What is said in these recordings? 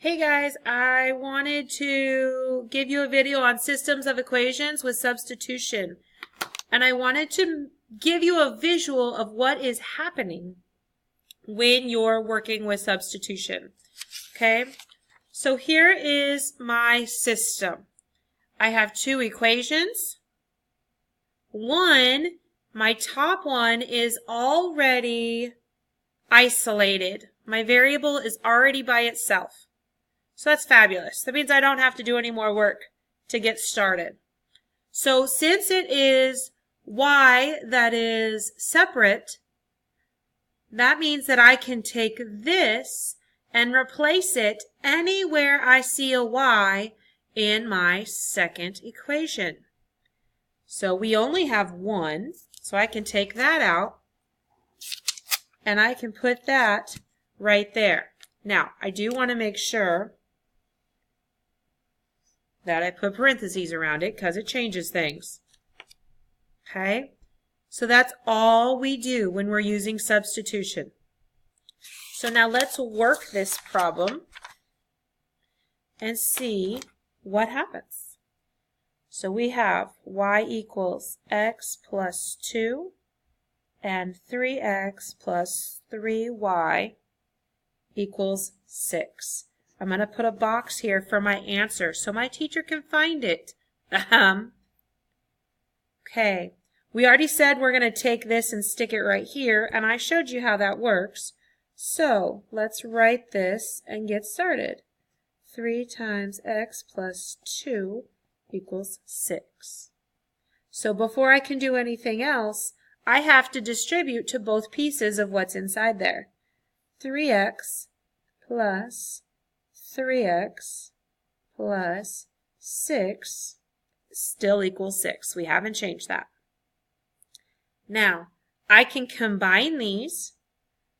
Hey guys, I wanted to give you a video on systems of equations with substitution. And I wanted to give you a visual of what is happening when you're working with substitution. Okay, so here is my system. I have two equations. My top one is already isolated. My variable is already by itself. So that's fabulous. That means I don't have to do any more work to get started. So since it is y that is separate, that means that I can take this and replace it anywhere I see a y in my second equation. So we only have one, so I can take that out and I can put that right there. Now, I do want to make sure that I put parentheses around it because it changes things. Okay? So that's all we do when we're using substitution. So now let's work this problem and see what happens. So we have y equals x plus 2 and 3x plus 3y equals 6. I'm going to put a box here for my answer so my teacher can find it. Okay, we already said we're going to take this and stick it right here, and I showed you how that works. So let's write this and get started. 3 times x plus 2 equals 6. So before I can do anything else, I have to distribute to both pieces of what's inside there. 3x plus 3x plus 6 still equals 6. We haven't changed that. Now, I can combine these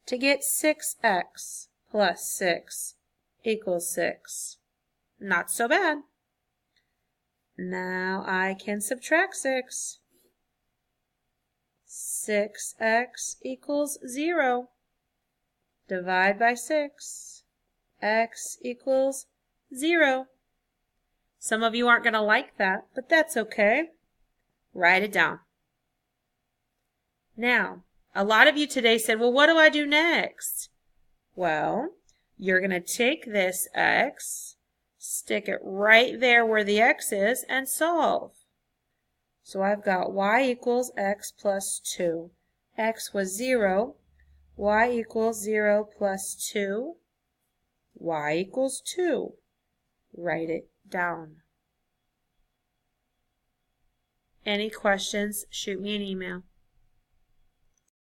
to get 6x plus 6 equals 6. Not so bad. Now I can subtract 6. 6x equals 0. Divide by 6. X equals 0. Some of you aren't going to like that, but that's okay. Write it down. Now, a lot of you today said, well, what do I do next? Well, you're going to take this x, stick it right there where the x is, and solve. So I've got y equals x plus 2. X was 0. Y equals 0 plus 2. Y equals 2. Write it down. Any questions, shoot me an email.